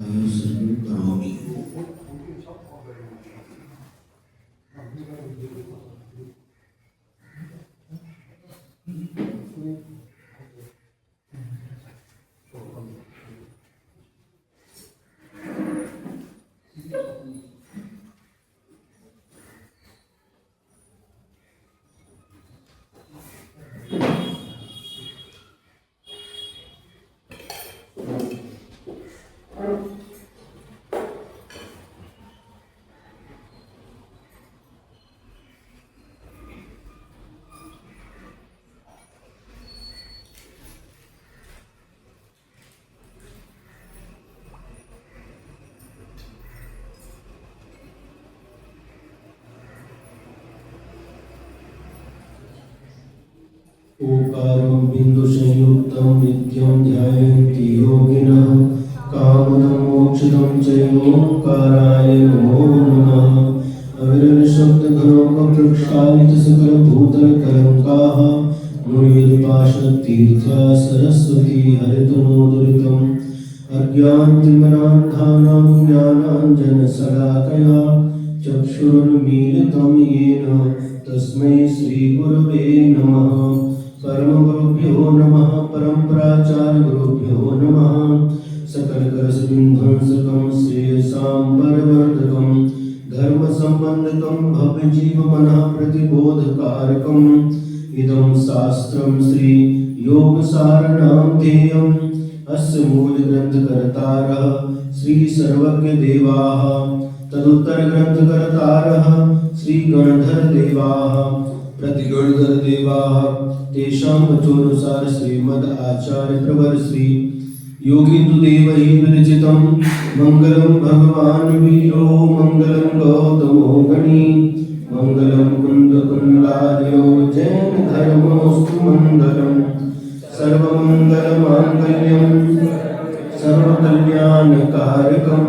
आयुष्यं करोमि। ओंकारं बिन्दुसंयुक्तं नित्यं ध्यायन्ति योगिनः कामदं मोक्षदं चैव ओंकाराय नमो नमः। अविरलशब्दघनोपवृक्षालित सकलभूतलकलङ्काः मुनिर्पाशतीर्था सरस्वती हरितनोदुरितम् अज्ञानतिमिरान्धानां ज्ञानाञ्जनशलाकया चक्षुरुन्मीलितं येन तस्मै श्रीगुरवे नमः। परमगुरुभ्यो नमः। परम्पराचार्यगुरुभ्यो नमः। सकलकलशविध्वंसकं श्रेयसां परवर्धकं धर्मसम्बन्धकं भवजीवमनः प्रतिबोधकारकम् इदं शास्त्रं श्रीयोगसारणां ध्येयम् अस्य मूलग्रन्थकर्तारः श्रीसर्वज्ञदेवाः तदुत्तरग्रन्थकर्तारः श्रीगणधरदेवाः प्रतिगणधरदेवाः तेषां वचोनुसार श्रीमद् आचार्यप्रवर श्री योगीन्द्रदेवैः विरचितं मङ्गलं भगवान् वीरो मङ्गलं गौतमो गणी मङ्गलं कुन्दकुण्डार्यो जैनधर्मोऽस्तु मङ्गलम् सर्वमङ्गलमाङ्गल्यं सर्वकल्याणकारकं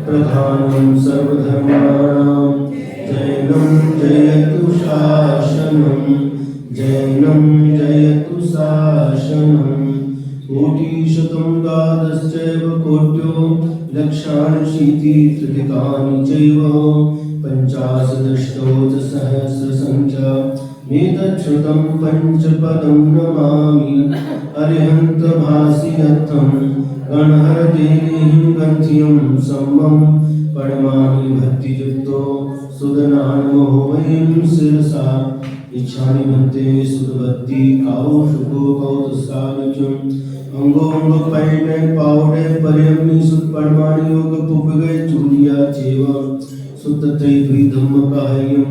प्रधानं सर्वधर्माणां जैनं जयतु शासनं जैनं जयतु शासनं। कोटिशतं द्वादशैव कोट्यो लक्षाण्यशीतितृतिकानि चैव पञ्चाशदष्टोत्तरसहस्रसङ्ख्या एतच्छ्रुतं पञ्चपदं नमामि अरिहन्तभासिनत्थं गणहरदेहिं ग्रन्थिं सम्मं प्रणमामि भक्तियुक्तो सुदनान्मो वयं शिरसा इच्छामि भन्ते सुदभक्ति कौशुको कौतुसानुचुं अंगोंग पैने पावडे पर्यमि सुपरमाणि योग पुपगे चूड़िया चेव सुतते द्विधम्मकायं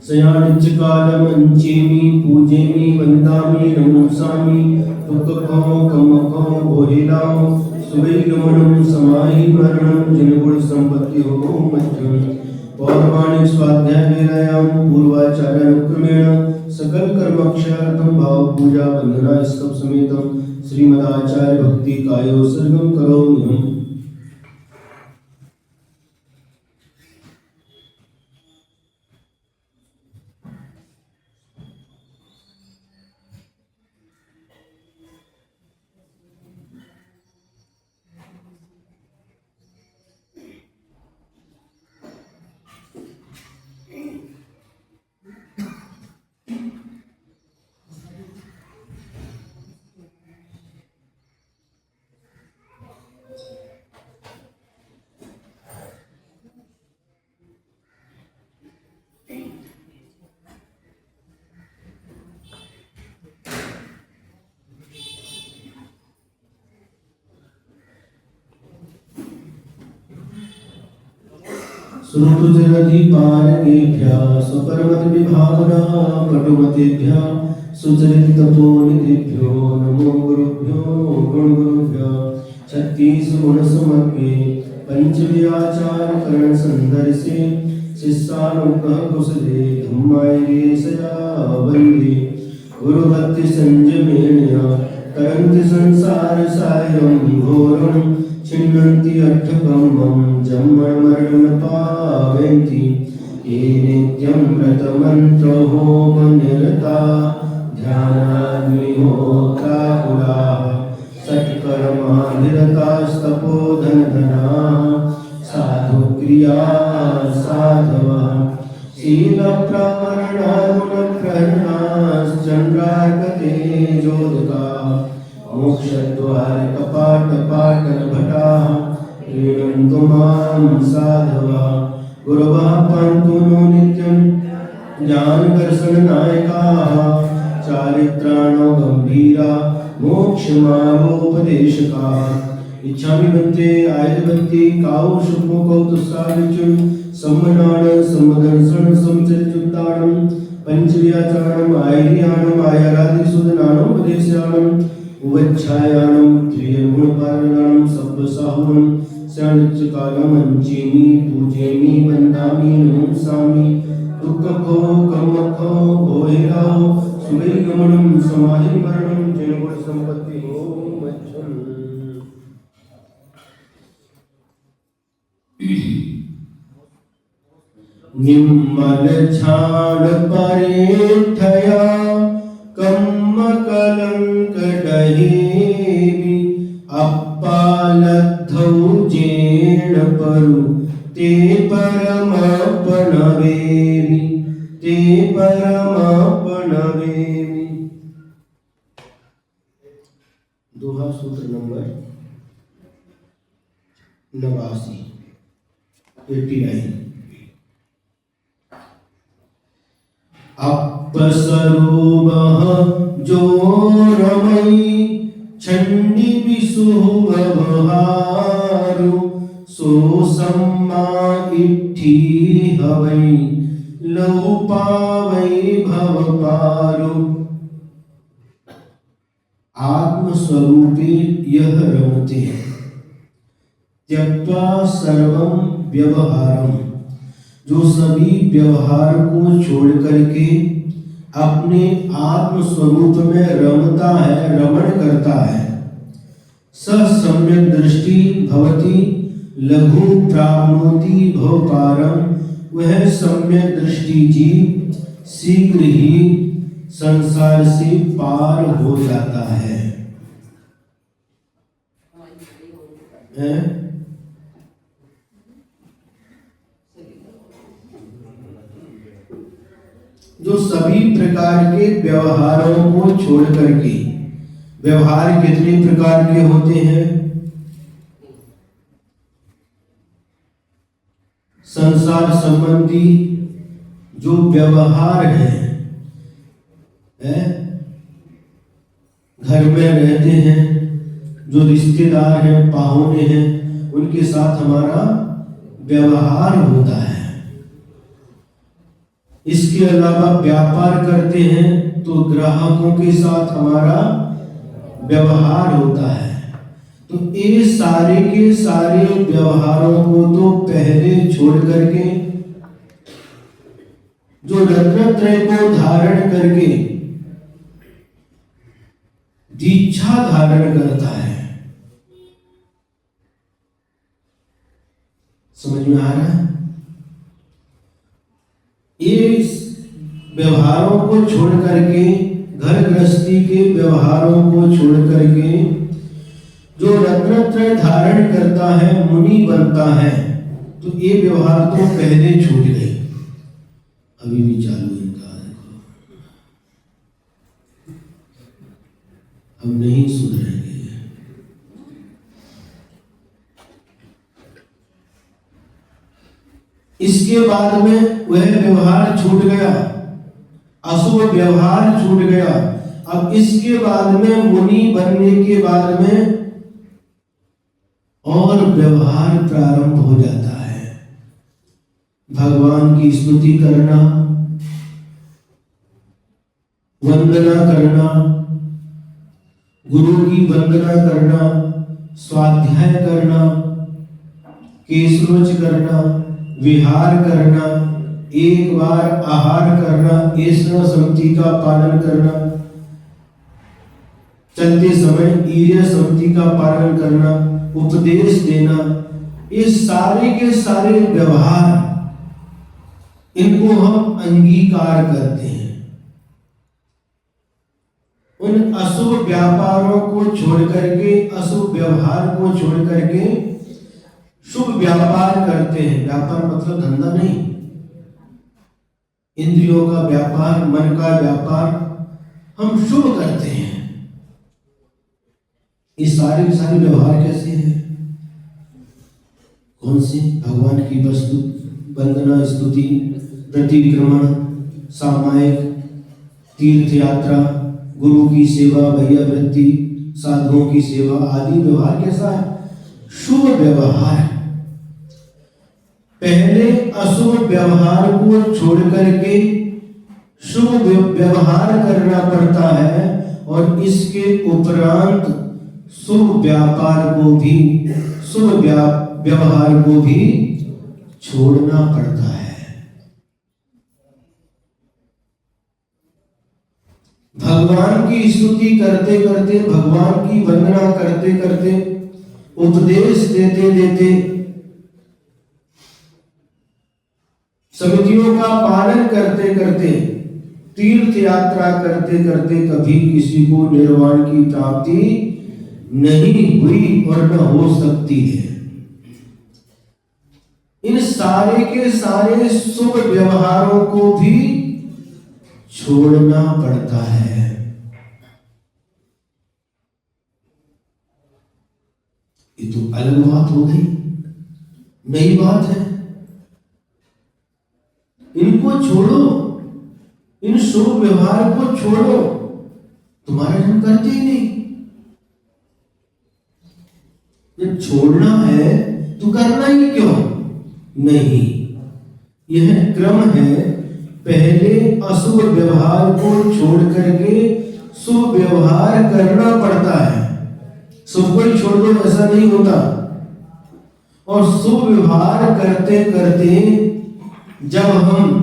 सयानिच कालमंचेमि पूजेमि वन्दामि नमोसामि दुःखको कमको भोरिलाओ सुवैगमनं समाहि मरणं जिनगुण संपत्ति हो मध्यम पौर्वाणिक स्वाध्याय वेलायां पूर्वाचार्यानुक्रमेण सकल कर्मक्षयार्थं भाव पूजा वंदना स्तव समेतं श्रीमदाचार्य भक्ति कायोत्सर्गं करोमि। श्रुतुजनधिपारगेभ्यः स्वपरमतिविभावनः पटुमतेभ्यः सुचरितपोनिधिभ्यो नमो गुरुभ्यो गुणगुरुभ्यः छत्तीसगुणसमग्रे पञ्चव्याचारकरणसन्दर्शे शिष्यानुग्रह कुशले धम्मायरेशया वन्दे गुरुभक्तिसंयमेन तरन्ति संसारसागरं घोरं छिन्नन्ति अर्थकम्मं जन्ममरणं पावयन्ति ये नित्यं व्रतमन्त्रहोमनिरता ध्यानाग्निहोत्राकुलाः षट्कर परमाभिरतास्तपोधनधना साधु क्रिया साधवः शील प्रवरणा गुण प्रहरणाश्चंद्रार्कतेजोदका मोक्षद्वार कपाट पाटन भटा क्रीडन्तु मां साधवः गुरवः पान्तु नो नित्यं ज्ञान दर्शन नायकाः चारित्राणो गंभीरा मोक्ष मार्गोपदेशकाः इच्छामि बन्ते आयुर्बन्ते काउ शुभो कौतुसाविचुं सम्मनाण सम्मदर्शन समचरितुत्ताणं पंचव्याचारणं आयर्याणं आयरादिसुदनाणं उपदेशाणं उवच्छायाणं त्रियगुणपारणं सब्बसाहुनं शरणच्चकालं अंचेमि पूजेमि वन्दामि नमस्सामि दुःखो कम्मखो भोहिराहो सुगैगमनं समाधिमरणं जयगुण संपत्ति हो मच्छम निम्मल छाड़ परेठया कम्म कलंक डहेबि अप्पालद्धौ जेण परु ते परमापणवेमि ते परमापणवेमि। दोहा सूत्र नंबर 89 अप्पसरोबः जो रमई छंडी विसुह व्यवहारु सो सम्मा इट्ठी हवै लहु पावै भव पारु। आत्मस्वरूपे यह रमते त्यक्त्वा सर्वं व्यवहारम जो सभी व्यवहार को छोड़ करके अपने आत्म स्वरूप में रमता है रमण करता है स सम्यक दृष्टि भवति लघु प्राप्नोति भव पारम वह सम्यक दृष्टि जीव शीघ्र ही संसार से पार हो जाता है। जो सभी प्रकार के व्यवहारों को छोड़ करके व्यवहार कितने प्रकार के होते हैं? संसार संबंधी जो व्यवहार है घर में रहते हैं जो रिश्तेदार हैं पाहुने हैं उनके साथ हमारा व्यवहार होता है। इसके अलावा व्यापार करते हैं तो ग्राहकों के साथ हमारा व्यवहार होता है। तो ये सारे के सारे व्यवहारों को तो पहले छोड़ करके जो रत्नत्रय को धारण करके दीक्षा धारण करता है। समझ में आ रहा है? ये व्यवहारों को छोड़ करके घर गृहस्थी के व्यवहारों को छोड़ करके जो रत्नत्रय धारण करता है मुनि बनता है तो ये व्यवहार तो पहले छूट गए अभी भी चालू इनका देखो अब नहीं सुधरेंगे। इसके बाद में वह व्यवहार छूट गया अशुभ व्यवहार छूट गया। अब इसके बाद में मुनि बनने के बाद में और व्यवहार प्रारंभ हो जाता है। भगवान की स्तुति करना वंदना करना गुरु की वंदना करना स्वाध्याय करना केशरोच करना विहार करना एक बार आहार करना ऐसा संगति का पालन करना चलते समय ईर्य संगति का पालन करना उपदेश देना ये सारे के सारे व्यवहार इनको हम अंगीकार करते हैं उन अशुभ व्यापारों को छोड़ करके, अशुभ व्यवहार को छोड़ करके शुभ व्यापार करते हैं। व्यापार मतलब धंधा नहीं, इंद्रियों का व्यापार, मन का व्यापार हम शुभ करते हैं। ये सारे के सारे व्यवहार कैसे हैं? कौन से? भगवान की वस्तु वंदना, स्तुति, प्रतिक्रमण, सामायिक, तीर्थ यात्रा, गुरु की सेवा, भैया वृत्ति, साधुओं की सेवा आदि व्यवहार कैसा है? शुभ व्यवहार। पहले अशुभ व्यवहार को छोड़ करके शुभ व्यवहार करना पड़ता है और इसके उपरांत शुभ व्यापार को भी, शुभ व्यवहार को भी छोड़ना पड़ता है। भगवान की स्तुति करते करते, भगवान की वंदना करते करते, उपदेश देते देते, समितियों का पालन करते करते, तीर्थ यात्रा करते करते कभी किसी को निर्वाण की प्राप्ति नहीं हुई और न हो सकती है। इन सारे के सारे शुभ व्यवहारों को भी छोड़ना पड़ता है। ये तो अलग बात हो गई, नई बात है। इनको छोड़ो, इन शुभ व्यवहार को छोड़ो, तुम्हारे हम करते ही नहीं। जब छोड़ना है तो करना ही क्यों नहीं? यह क्रम है। पहले अशुभ व्यवहार को छोड़ करके शुभ व्यवहार करना पड़ता है। शुभ को ही छोड़ दो ऐसा नहीं होता। और शुभ व्यवहार करते करते जब हम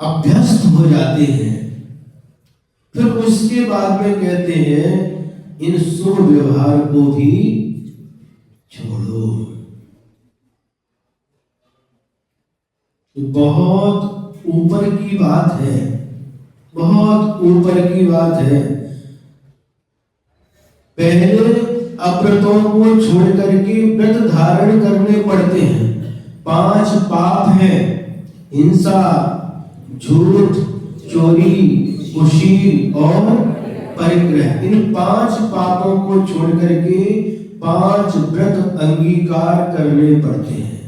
अभ्यस्त हो जाते हैं, फिर उसके बाद में कहते हैं इन शुभ व्यवहार को भी छोड़ो। बहुत ऊपर की बात है, बहुत ऊपर की बात है। पहले अव्रतों को छोड़ करके व्रत धारण करने पड़ते हैं। 5 पाप हैं: हिंसा, झूठ, चोरी, कुशील और परिग्रह। इन 5 पापों को छोड़ करके 5 व्रत अंगीकार करने पड़ते हैं: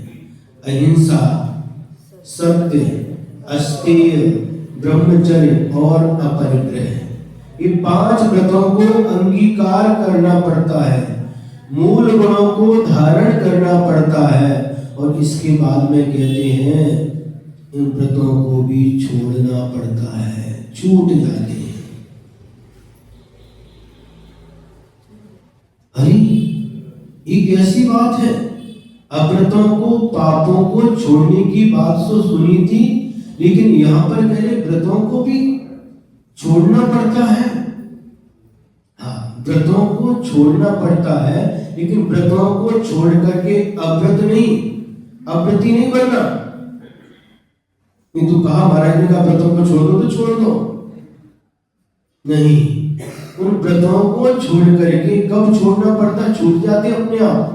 अहिंसा, सत्य, अस्तेय, ब्रह्मचर्य और अपरिग्रह। ये 5 व्रतों को अंगीकार करना पड़ता है, मूल गुणों को धारण करना पड़ता है और इसके बाद में कहते हैं इन व्रतों को भी छोड़ना पड़ता है, छूट जाते हैं। अरे ये कैसी बात है? अव्रतों को, पापों को छोड़ने की बात तो सुनी थी, लेकिन यहां पर कह रहे व्रतों को भी छोड़ना पड़ता है। हाँ, व्रतों को छोड़ना पड़ता है, लेकिन व्रतों को छोड़ करके अव्रत नहीं, अव्रती नहीं बनना। किंतु कहा महाराज ने कहा व्रतों को छोड़ दो तो छोड़ दो, नहीं। उन व्रतों को छोड़ करके कब छोड़ना पड़ता? छूट जाते अपने आप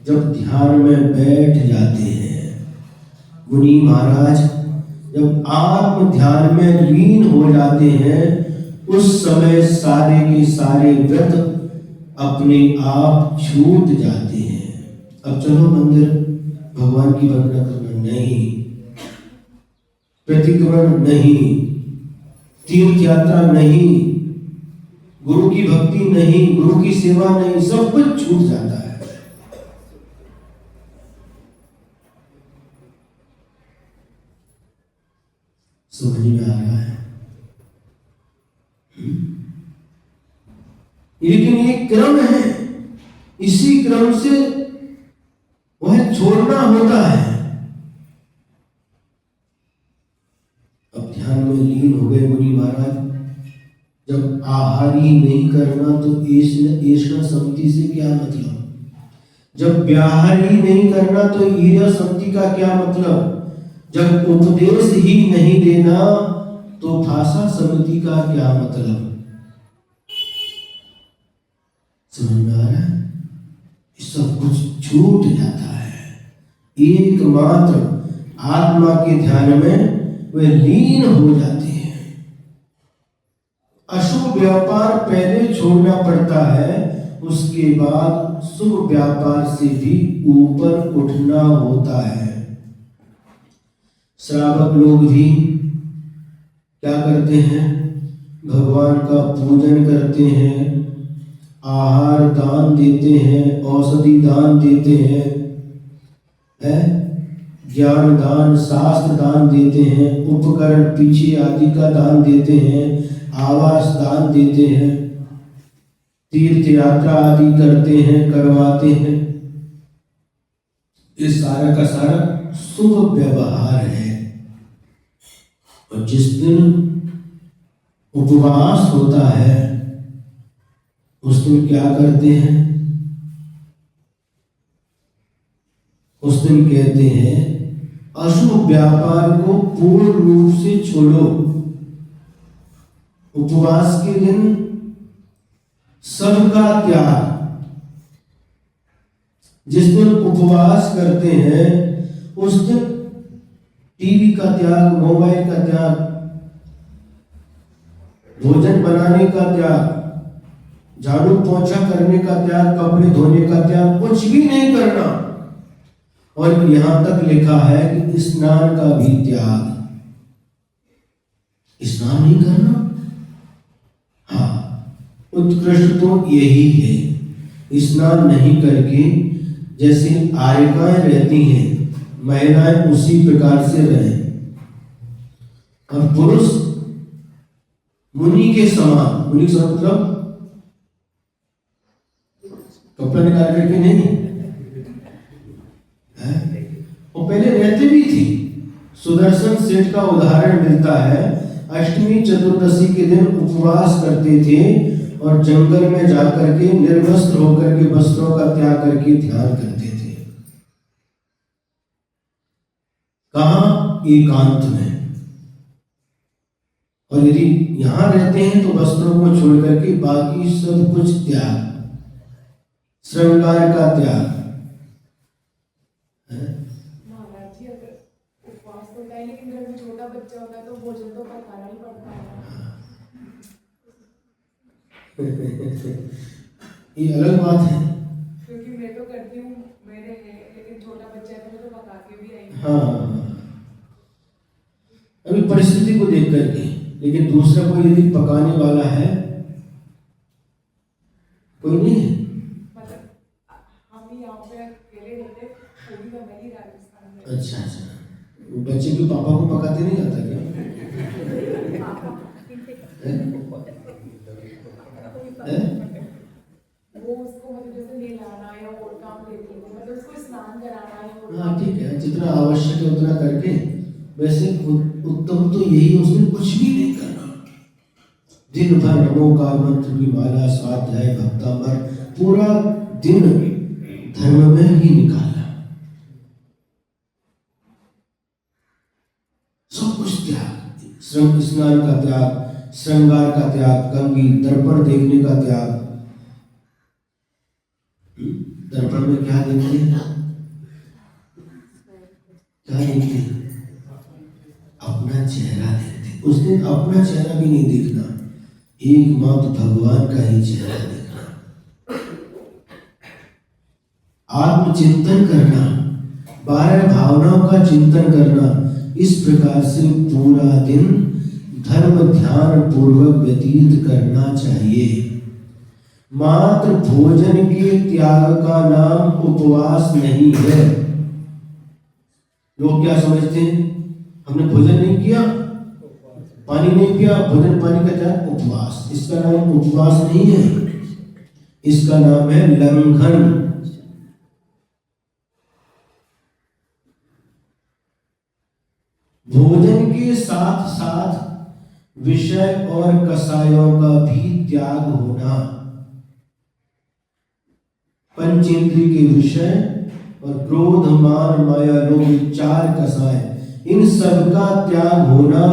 जब ध्यान में बैठ जाते हैं। मुनि महाराज जब आत्म ध्यान में लीन हो जाते हैं, उस समय सारे के सारे व्रत अपने आप छूट जाते हैं। अब चलो मंदिर भगवान की वंदना करना नहीं, प्रतिक्रमण नहीं, तीर्थ यात्रा नहीं, गुरु की भक्ति नहीं, गुरु की सेवा नहीं, सब कुछ छूट जाता है। समझ में आ रहा है? लेकिन ये क्रम है, इसी क्रम से वह छोड़ना होता है। अब ध्यान में लीन हो गए मुनि महाराज। जब आहार ही नहीं करना तो ऐसा संगति से क्या मतलब? जब व्याहार ही नहीं करना तो ईर्ष्या संगति का क्या मतलब? जब उपदेश ही नहीं देना तो भाषा समिति का क्या मतलब? समझ में आ रहा है? सब कुछ छूट जाता है, एकमात्र आत्मा के ध्यान में वे लीन हो जाते हैं। अशुभ व्यापार पहले छोड़ना पड़ता है, उसके बाद शुभ व्यापार से भी ऊपर उठना होता है। श्रावक लोग भी क्या करते हैं? भगवान का पूजन करते हैं, आहार दान देते हैं, औषधि दान देते हैं, ज्ञान दान, शास्त्र दान देते हैं, उपकरण पीछे आदि का दान देते हैं, आवास दान देते हैं, तीर्थ यात्रा आदि करते हैं, करवाते हैं। इस सारा का सारा शुभ व्यवहार है। और जिस दिन उपवास होता है उस दिन क्या करते हैं? उस दिन कहते हैं अशुभ व्यापार को पूर्ण रूप से छोड़ो। उपवास के दिन सबका त्याग। जिस दिन उपवास करते हैं उस दिन टीवी का त्याग, मोबाइल का त्याग, भोजन बनाने का त्याग, झाड़ू पोछा करने का त्याग, कपड़े धोने का त्याग, कुछ भी नहीं करना। और यहां तक लिखा है कि स्नान का भी त्याग। स्नान नहीं करना, हाँ, उत्कृष्ट तो यही है। स्नान नहीं करके जैसे आर्यकाएं रहती हैं, महिलाएं उसी प्रकार से रहें, और पुरुष मुनि के समान। मुनि का मतलब कपड़ा निकाल करके नहीं है, वो पहले रहते भी थी। सुदर्शन सेठ का उदाहरण मिलता है। अष्टमी चतुर्दशी के दिन उपवास करते थे और जंगल में जाकर के निर्वस्त्र होकर के वस्त्रों का त्याग करके ध्यान करते थे। कहाँ? एकांत में। और यदि यहां रहते हैं तो वस्त्रों को छोड़ करके बाकी सब कुछ त्याग, श्रृंगार का त्याग। महाराज जी, अगर उपवास होता है लेकिन घर में छोटा बच्चा होता है तो भोजन तो पकाना ही पड़ता है। ये अलग बात है। क्योंकि मैं तो करती हूँ, मेरे है, लेकिन छोटा बच्चा है तो मैं तो पका के भी आई। हाँ, अभी परिस्थिति को देख करके। लेकिन दूसरा कोई यदि पकाने वाला है, कोई नहीं है। मतलब हम भी यहाँ पे अकेले रहते, पूरी फैमिली राजस्थान में। अच्छा अच्छा, बच्चे के पापा को पकाते नहीं आता क्या? वो उसको मतलब जैसे नहलाना या और काम देती है, मतलब उसको स्नान कराना या। हाँ ठीक है, जितना आवश्यक है उतना करके। वैसे उत्तम तो यही है, उसमें कुछ भी नहीं करना। दिन भर नमोकार मंत्र की माला, स्वाध्याय, भक्तामर, पूरा दिन धर्म में ही निकाला। सब कुछ त्याग, स्नान का त्याग, श्रृंगार का त्याग, कंघी दर्पण देखने का त्याग। दर्पण में क्या देखते हैं? क्या देखते हैं? अपना चेहरा देखते हैं। उस दिन अपना चेहरा भी नहीं देखना, एकमात्र भगवान का ही चेहरा देखना। आत्मचिंतन करना, 12 भावनाओं का चिंतन करना। इस प्रकार से पूरा दिन धर्म ध्यान पूर्वक व्यतीत करना चाहिए। मात्र भोजन के त्याग का नाम उपवास नहीं है। लोग क्या समझते हैं? हमने भोजन नहीं किया, पानी नहीं पिया, भोजन पानी का त्याग उपवास। इसका नाम उपवास नहीं है, इसका नाम है लंघन। भोजन के साथ साथ विषय और कसायों का भी त्याग होना। पंचेंद्रिय के विषय और क्रोध मान माया लोभ 4 कसाय, इन सब का त्याग होना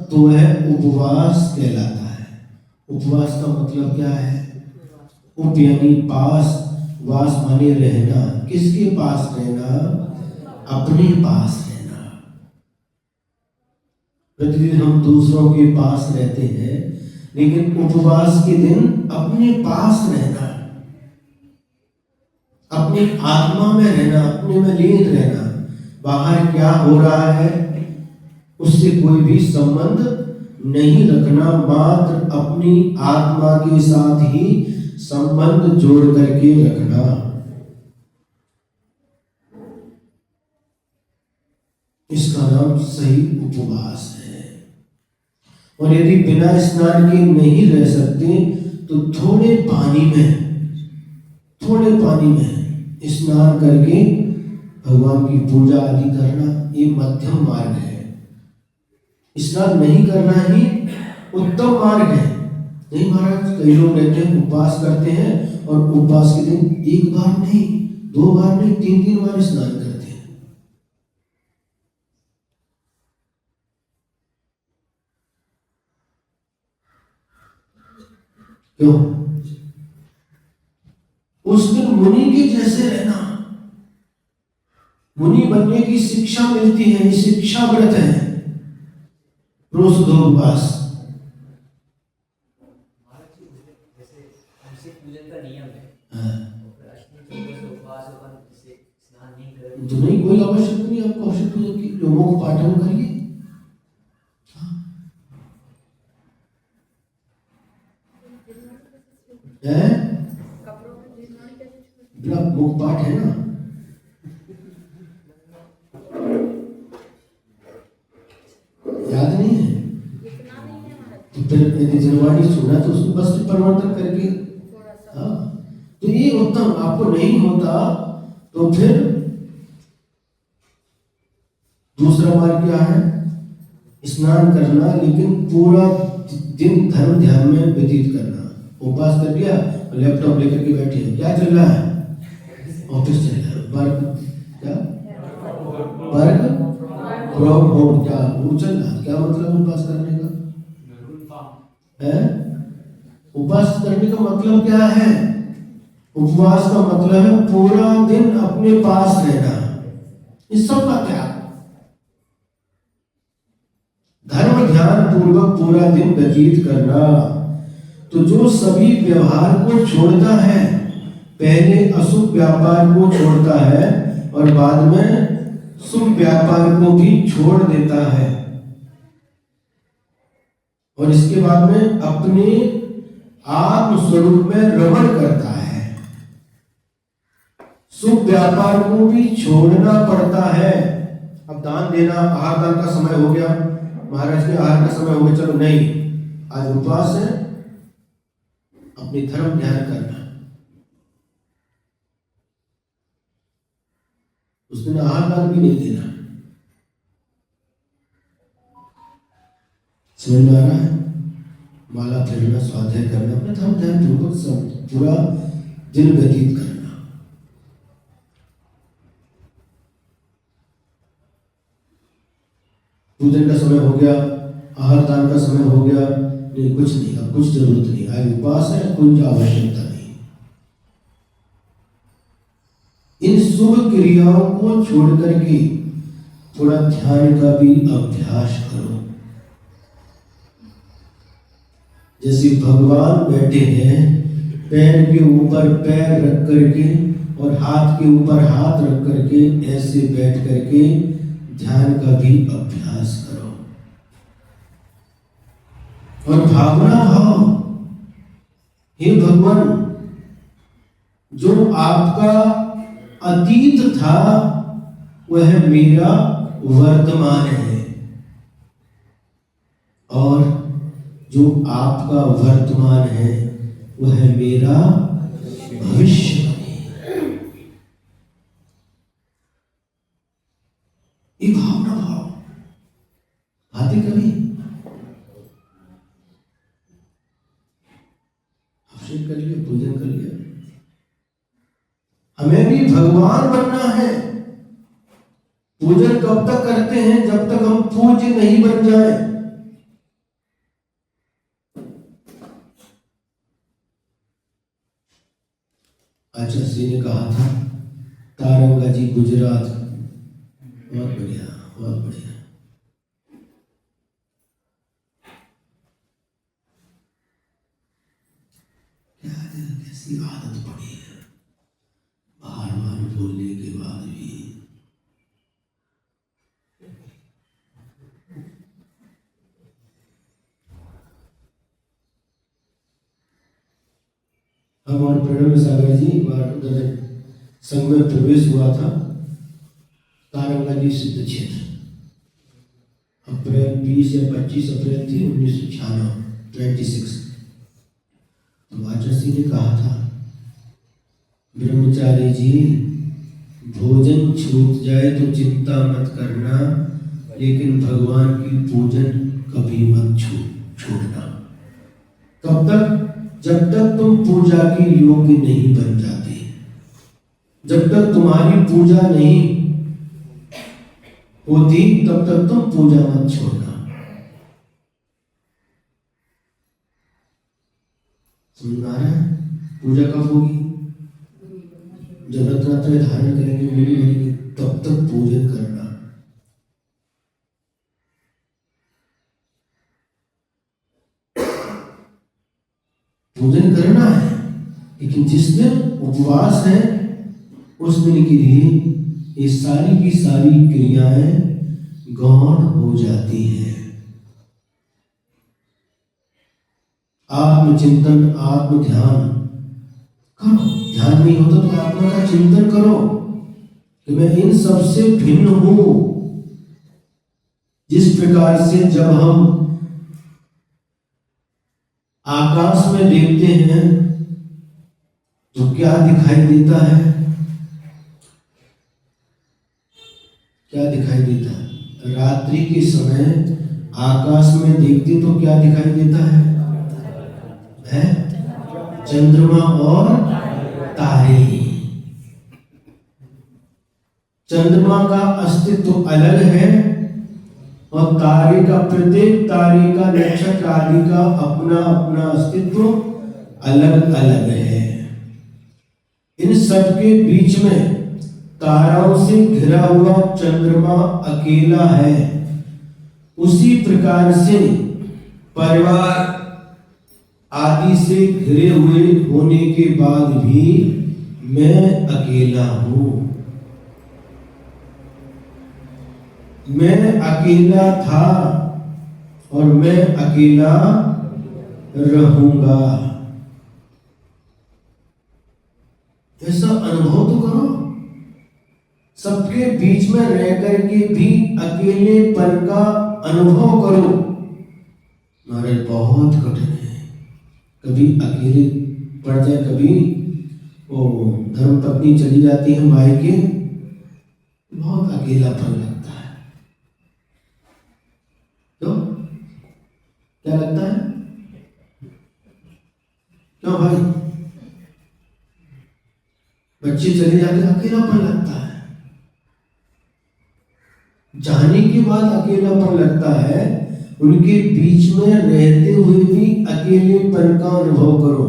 तो वह उपवास कहलाता है। उपवास का मतलब क्या है? उप यानी पास, वास माने रहना। किसके पास रहना? अपने पास रहना। प्रतिदिन हम दूसरों के पास रहते हैं, लेकिन उपवास के दिन अपने पास रहना, अपनी आत्मा में रहना, अपने में लीन रहना। बाहर क्या हो रहा है उससे कोई भी संबंध नहीं रखना, मात्र अपनी आत्मा के साथ ही संबंध जोड़ करके रखना। इसका नाम सही उपवास है। और यदि बिना स्नान के नहीं रह सकते तो थोड़े पानी में स्नान करके भगवान की पूजा आदि करना, ये मध्यम मार्ग है। स्नान नहीं करना ही उत्तम मार्ग है। नहीं महाराज, कई लोग रहते हैं उपवास करते हैं और उपवास के दिन एक बार नहीं, 2 बार नहीं, 3 बार स्नान करते हैं। क्यों? उस दिन मुनि के जैसे रहना, मुनि बनने की शिक्षा मिलती है। शिक्षा व्रत है रोषोपवास। तो नहीं, कोई आवश्यकता नहीं आपको आवश्यकता की लोगों को पाठन करिए। मुख पाठ है ना, याद नहीं है तो फिर यदि जनवाणी सुना तो उसको बस परिवर्तन करके, हाँ, तो ये उत्तम। आपको नहीं होता तो फिर दूसरा मार्ग क्या है? स्नान करना, लेकिन पूरा दिन धर्म ध्यान में व्यतीत करना। उपवास कर लिया, लैपटॉप लेकर के बैठे हैं, क्या चल रहा है? ऑफिस चल रहा है, वर्क क्या फ्रॉम होम, क्या वो चल रहा? क्या मतलब उपवास करने का है? उपवास करने का मतलब क्या है? उपवास का मतलब है पूरा दिन अपने पास रहना। इस सब का क्या? धर्म ध्यान पूर्वक पूरा दिन व्यतीत करना। तो जो सभी व्यवहार को छोड़ता है, पहले अशुभ व्यापार को छोड़ता है और बाद में शुभ व्यापार को भी छोड़ देता है, और इसके बाद में अपने आत्म स्वरूप में रमण करता है। शुभ व्यापार को भी छोड़ना पड़ता है। अब दान देना, आहार दान का समय हो गया, महाराज के आहार का समय हो गया, चलो नहीं, आज उपवास है, अपनी धर्म ध्यान करना। उस दिन आहार दान भी नहीं देना। समझ में आ रहा है? माला फेरना, स्वाध्याय करना, अपना धर्म ध्यान पूर्वक सब पूरा दिन व्यतीत करना। पूजन का समय हो गया, आहार दान का समय हो गया, नहीं कुछ नहीं, अब कुछ जरूरत नहीं, आज उपवास है, कुछ आवश्यकता नहीं। इन शुभ क्रियाओं को छोड़ करके थोड़ा ध्यान का भी अभ्यास करो। जैसे भगवान बैठे हैं, पैर के ऊपर पैर रख करके और हाथ के ऊपर हाथ रख करके ऐसे बैठ करके ध्यान का भी अभ्यास करो। और भावना भाव, हे भगवान, जो आपका अतीत था वह मेरा वर्तमान है, और जो आपका वर्तमान है वह मेरा भविष्य है। ये भावना भाव आते कभी अभिषेक कर लिया, पूजन कर लिया। हमें भी भगवान बनना है। पूजन कब तक करते हैं? जब तक हम पूज्य नहीं बन जाए। जी ने कहा था, तारंगा जी गुजरात। बहुत बढ़िया, बहुत बढ़िया। क्या है, कैसी आदत पड़ी है बार बार बोलने के बाद भी। हम और प्रणव सागर जी उधर संघ में प्रवेश हुआ था, तारंगा जी सिद्ध क्षेत्र। अप्रैल 20 या 25 अप्रैल थी 1996। तो वाचस्पति ने कहा था, ब्रह्मचारी जी भोजन छूट जाए तो चिंता मत करना, लेकिन भगवान की पूजन कभी मत छोड़ना। कब तक? जब तक तुम पूजा के योग्य नहीं बन जाते, जब तक तुम्हारी पूजा नहीं होती तब तक तुम पूजा मत छोड़ना। समझ आ रहा है? पूजा कब होगी? जब रत्नात्रय धारण करेंगे, मुनि बनेंगे, तब तक पूजन करना। पूजन करना है, लेकिन जिस दिन उपवास है उस दिन के लिए ये सारी की सारी क्रियाएं गौण हो जाती हैं। आत्मचिंतन, आत्म ध्यान करो। ध्यान नहीं होता तो आत्मा का चिंतन करो कि मैं इन सबसे भिन्न हूं। जिस प्रकार से जब हम आकाश में देखते हैं तो क्या दिखाई देता है? क्या दिखाई देता है? रात्रि के समय आकाश में देखते तो क्या दिखाई देता है? चंद्रमा और तारे। चंद्रमा का अस्तित्व अलग है और तारे का, प्रत्येक तारे का, नक्षत्र आदि का अपना अपना अस्तित्व अलग अलग है। इन सब के बीच में ताराओं से घिरा हुआ चंद्रमा अकेला है। उसी प्रकार से परिवार आदि से घिरे हुए होने के बाद भी मैं अकेला हूं। मैं अकेला था और मैं अकेला रहूंगा। ऐसा अनुभव तो करो। सबके बीच में रह करके भी अकेलेपन का अनुभव करो। महाराज बहुत कठिन है। कभी अकेले पड़ जाए, कभी वो धर्म पत्नी चली जाती है मायके, बहुत अकेलापन लगता है। तो क्या लगता है? क्यों भाई? बच्चे चले जाते अकेलापन लगता है। जाने के बाद अकेलापन लगता है। उनके बीच में रहते हुए भी अकेलेपन का अनुभव करो।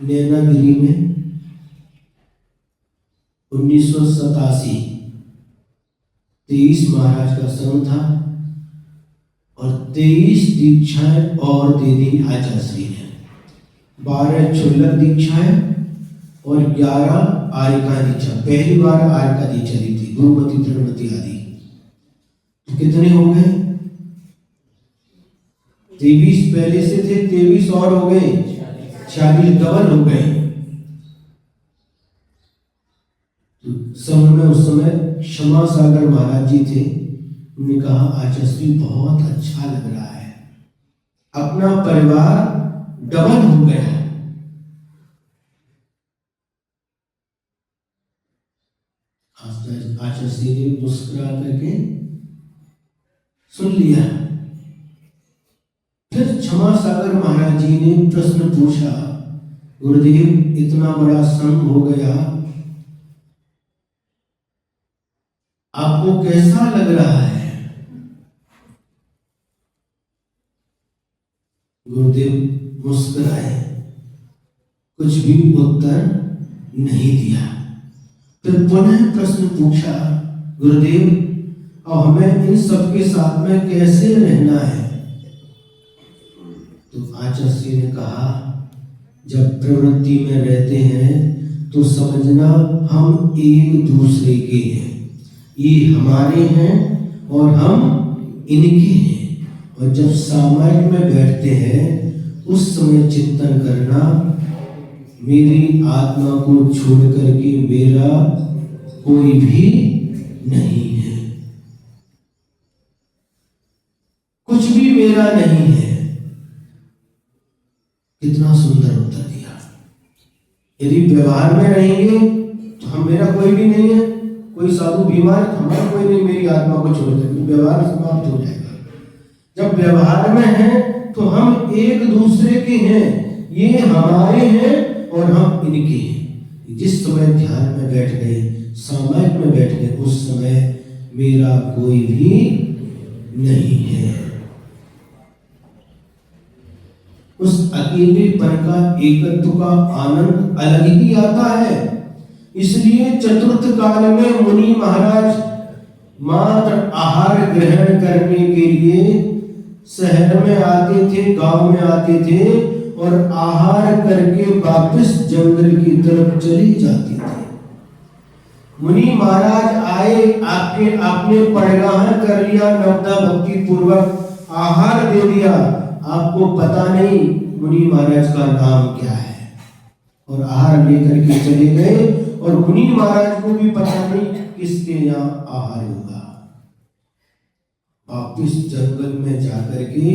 नैनागिरी में 1987 23 महाराज का संघ था और 23 दीक्षाएं और दे दी आचार्य ने। 12 क्षुल्लक दीक्षाएं और 11 आर्यका दीक्षा। पहली बार आर्यका दीक्षा दी थी, गुरुमति, धर्ममति आदि। तो कितने हो गए? 23 पहले से थे, 23 और हो गए, 46 डबल हो गए। संघ में उस समय क्षमा सागर महाराज जी थे। उन्होंने कहा, आचार्य बहुत अच्छा लग रहा है, अपना परिवार डबल हो गया। आचार्य ने मुस्कुरा करके सुन लिया। फिर क्षमा सागर महाराज जी ने प्रश्न पूछा, गुरुदेव इतना बड़ा संघ हो गया, आपको कैसा लग रहा है? गुरुदेव मुस्कुराए, कुछ भी उत्तर नहीं दिया। फिर पुनः प्रश्न पूछा, गुरुदेव अब हमें इन सबके साथ में कैसे रहना है? तो आचार्य ने कहा, जब प्रवृत्ति में रहते हैं तो समझना हम एक दूसरे के हैं, ये हमारे हैं और हम इनके हैं। और जब सामायिक में बैठते हैं उस समय चिंतन करना, मेरी आत्मा को छोड़ करके मेरा कोई भी नहीं है, कुछ भी मेरा नहीं है। कितना सुंदर उत्तर दिया। यदि व्यवहार में रहेंगे तो हम, मेरा कोई भी नहीं है, कोई साधु बीमार तो हमारा कोई नहीं, मेरी आत्मा को छोड़ देंगे, व्यवहार समाप्त हो जाएगा। जब व्यवहार में है तो हम एक दूसरे के हैं, ये हमारे हैं और हम इनके हैं। जिस समय ध्यान में बैठ गए, सामायिक में बैठ गए, उस समय मेरा कोई भी नहीं है। उस अकेलेपन का, एकत्व का आनंद अलग ही आता है। इसलिए चतुर्थ काल में मुनि महाराज मात्र आहार ग्रहण करने के लिए शहर में आते थे, गांव में आते थे और आहार करके वापस जंगल की तरफ चली जाते थे। मुनि महाराज आए, आपने परिग्रहण कर लिया, नवदा भक्ति पूर्वक आहार दे दिया, आपको पता नहीं मुनि महाराज का नाम क्या है, और आहार लेकर के चले गए और मुनि महाराज को भी पता नहीं किसके यहाँ आहार होगा। वापिस जंगल में जाकर के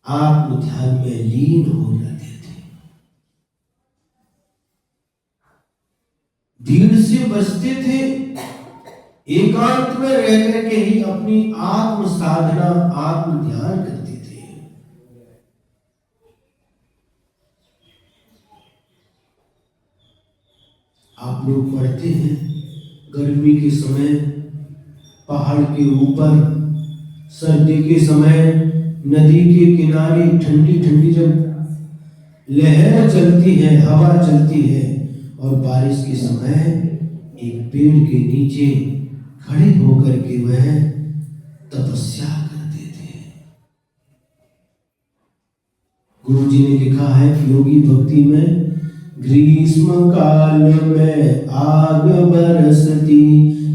आत्म ध्यान में लीन हो जाते थे। भीड़ से बचते थे, एकांत में रह करके ही अपनी आत्म साधना, आत्म ध्यान करते थे। आप लोग पढ़ते हैं, गर्मी के समय पहाड़ के ऊपर, सर्दी के समय नदी के किनारे ठंडी ठंडी जब लहर चलती है, हवा चलती है, और बारिश के समय एक पेड़ के नीचे खड़े होकर के वह तपस्या करते थे। गुरु जी ने लिखा है योगी भक्ति में, ग्रीष्म काल में आग बरसती,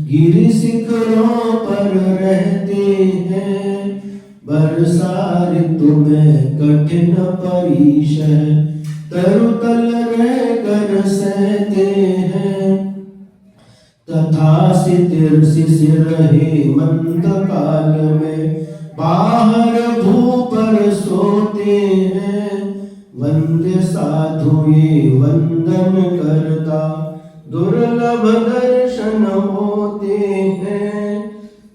गिर शिखरों पर रहते हैं, बरसा ऋतु में कठिन परिश्रम, तरुतल रह कर सहते हैं, तथा शिशिर रहे मंद काल में, बाहर धूप पर सोते हैं, वंदे साधु ये वंदन करता, दुर्लभ दर्शन होते हैं,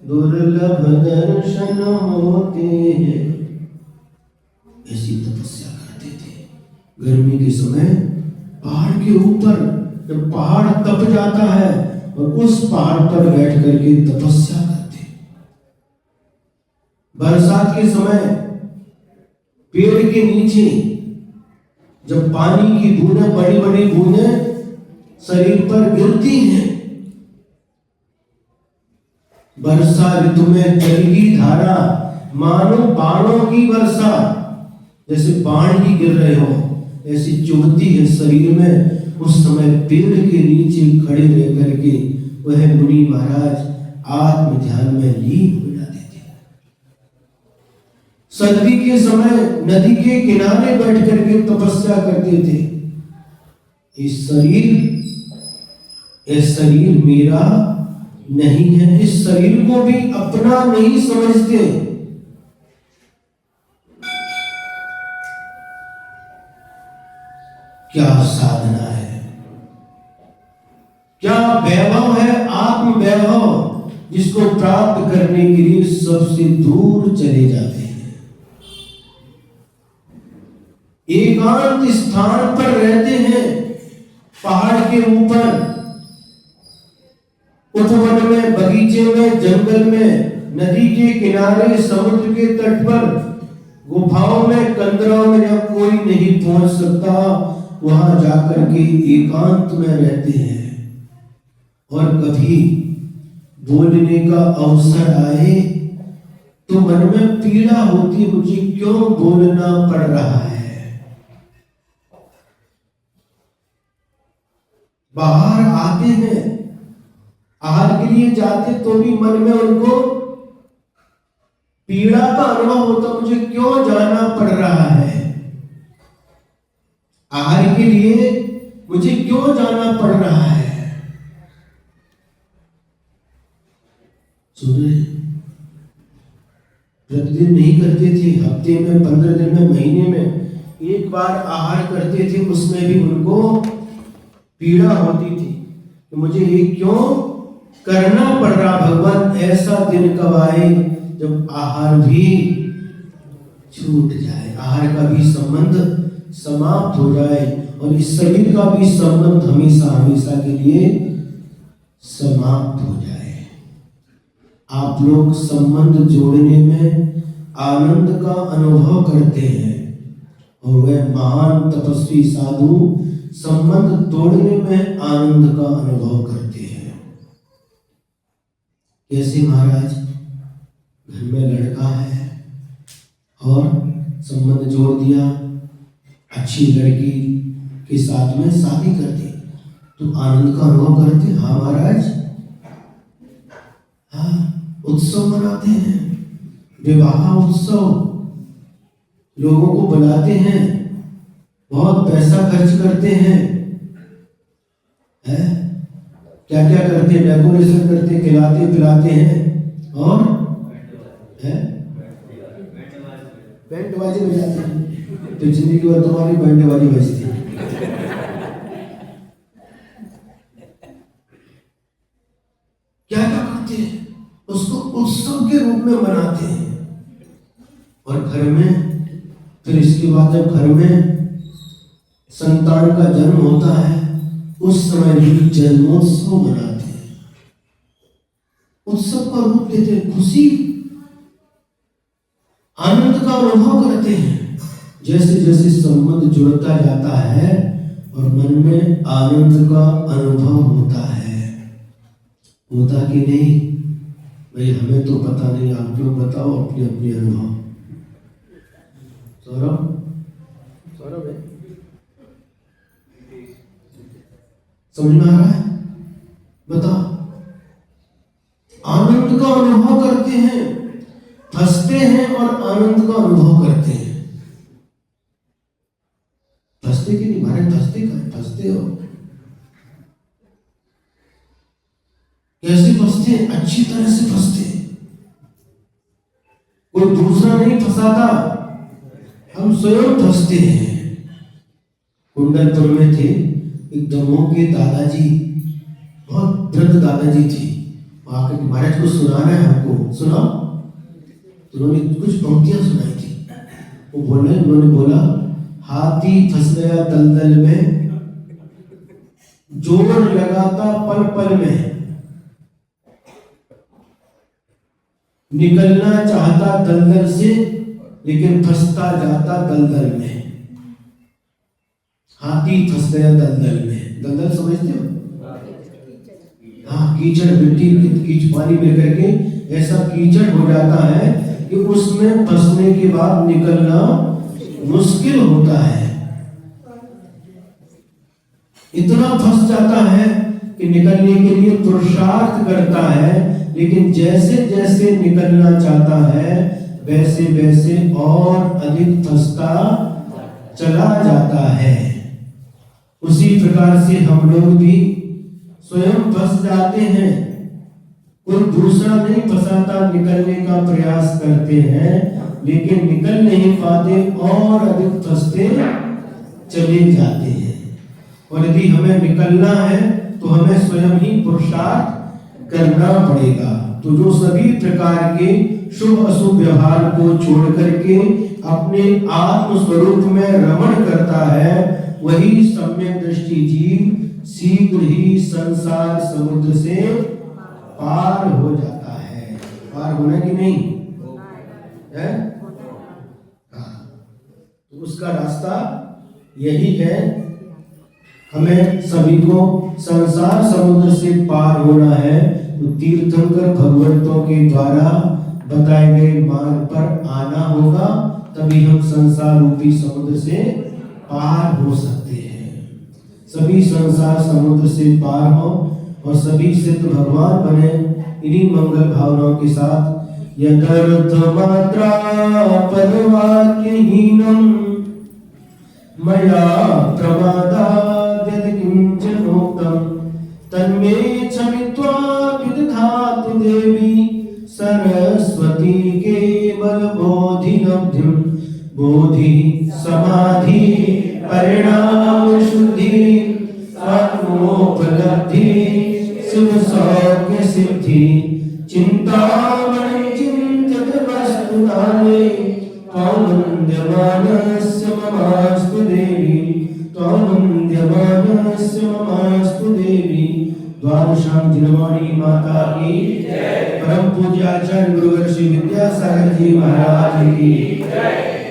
दुर्लभ दर्शन होते हैं। ऐसी तपस्या करते थे। गर्मी के समय पहाड़ के ऊपर, जब पहाड़ तप जाता है और उस पहाड़ पर बैठ करके तपस्या करते। बरसात के समय पेड़ के नीचे जब पानी की बूंदें, बड़ी बड़ी बूंदें शरीर पर गिरती हैं, वर्षा ऋतु में जलगी धारा, मानो बाणों की वर्षा, जैसे बाण ही गिर रहे हो, ऐसी चुभती है शरीर में। उस समय पेड़ के नीचे खड़े रह करके वह मुनि महाराज आत्म ध्यान में लीन हो जाते थे। सर्दी के समय नदी के किनारे बैठ करके तपस्या करते थे। ये शरीर मेरा नहीं है, इस शरीर को भी अपना नहीं समझते। क्या साधना है, क्या वैभव है, आत्म वैभव, जिसको प्राप्त करने के लिए सबसे दूर चले जाते हैं। एकांत स्थान पर रहते हैं, पहाड़ के ऊपर, उपवन में, बगीचे में, जंगल में, नदी के किनारे, समुद्र के तट पर, गुफाओं में, कंदरों में जब कोई नहीं पहुंच सकता, वहां जाकर के एकांत में रहते हैं। और कभी बोलने का अवसर आए तो मन में पीड़ा होती, मुझे क्यों बोलना पड़ रहा है। बाहर आते हैं, आहार के लिए जाते तो भी मन में उनको पीड़ा का अनुभव होता, मुझे क्यों जाना पड़ रहा है। आहार के लिए मुझे क्यों जाना पड़ रहा है। प्रतिदिन नहीं करते थे, हफ्ते में, 15 दिन में, महीने में एक बार आहार करते थे, उसमें भी उनको पीड़ा होती थी कि मुझे ये क्यों करना पड़ रहा। भगवान ऐसा दिन कब आए जब आहार भी छूट जाए, आहार का भी संबंध समाप्त हो जाए और इस शरीर का भी संबंध हमेशा हमेशा के लिए समाप्त हो जाए। आप लोग संबंध जोड़ने में आनंद का अनुभव करते हैं और वह महान तपस्वी साधु संबंध तोड़ने में आनंद का अनुभव करते हैं। कैसे महाराज, घर में लड़का है और संबंध जोड़ दिया, अच्छी लड़की के साथ में शादी कर दी, तो आनंद का अनुभव करते। हाँ महाराज, हाँ, उत्सव मनाते हैं, विवाह उत्सव, लोगों को बुलाते हैं, बहुत पैसा खर्च करते हैं, क्या क्या करते हैं, डेकोरेशन करते, खिलाते पिलाते हैं और बैंड बाजे बजाते हैं। तो जिंदगी भर तुम्हारी बैंड बाजी बजती है। क्या क्या करते हैं, उसको उत्सव के रूप में मनाते हैं। और घर में फिर इसके बाद जब घर में संतान का जन्म होता है, उस समय भी जन्मोत्सव मनाते हैं, उत्सव का रूप देते हैं, खुशी आनंद का अनुभव करते हैं। जैसे जैसे संबंध जुड़ता जाता है और मन में आनंद का अनुभव होता है, होता कि नहीं भाई, हमें तो पता नहीं, आप लोग बताओ अपने अपने अनुभव। सौरभ है, समझ में आ रहा है? बताओ, आनंद का अनुभव करते हैं, फंसते हैं और आनंद का अनुभव करते हैं। फंसते कि नहीं महाराज, फंसते हो। कैसे फंसते हैं? अच्छी तरह से फंसते हैं, कोई दूसरा नहीं फंसाता, हम स्वयं फंसते हैं। कुंडलपुर में थे एक दमोह के दादाजी, बहुत वृद्ध दादाजी थे। आकर महाराज को सुनाना है हमको, सुनाओ। तो उन्होंने कुछ पंक्तियां सुनाई थी। वो उन्होंने बोला, हाथी फंस गया दलदल में, जोर लगाता पल पल में, निकलना चाहता दलदल से लेकिन फंसता जाता दलदल में। हाथी फंस गया दलदल में, दलदल समझते हो? हाँ, कीचड़, मिट्टी, पानी मिल करके ऐसा कीचड़ हो जाता है कि उसमें फंसने के बाद निकलना मुश्किल होता है। इतना फंस जाता है कि निकलने के लिए पुरुषार्थ करता है, लेकिन जैसे जैसे निकलना चाहता है वैसे वैसे और अधिक फंसता चला जाता है। उसी प्रकार से हम लोग भी स्वयं फंस जाते हैं, कोई दूसरा नहीं फंसाता, निकलने का प्रयास करते हैं लेकिन निकल नहीं पाते और अधिक फंसते चले जाते हैं। और यदि हमें निकलना है तो हमें स्वयं ही पुरुषार्थ करना पड़ेगा। तो जो सभी प्रकार के शुभ अशुभ व्यवहार को छोड़ करके अपने आत्म स्वरूप में रमण करता है, वही सम्यक दृष्टि जीव शीघ्र ही संसार समुद्र से पार हो जाता है। पार होना कि नहीं है? उसका रास्ता यही है। हमें सभी को संसार समुद्र से पार होना है, तो तीर्थंकर भगवंतों के द्वारा बताए गए मार्ग पर आना होगा, तभी हम संसार रूपी समुद्र से पार हो सकते हैं। सभी संसार समुद्र से पार हो और सभी सिद्ध भगवान बने, इन्हीं मंगल भावनाओं के साथ। यदर्थ मात्रा पदवाक्यहीनम् मया प्रमादाद् यत्किंचनोक्तं तन्मे क्षमित्वा विदधातु देवी सरस्वती केवलबोधिनब्धिं। बोधि समाधि परिणाम शुद्धि आत्मोपलब्धि शिव सौख्य सिद्धि चिंतामणि चिंतित वस्तुनाले त्वमन्यमानस्य ममास्तु देवी। त्वमन्यमानस्य ममास्तु देवी। द्वादशां दिनवाणी माता की परम पूज्य आचार्य गुरुवर श्री विद्यासागर जी महाराज की जय।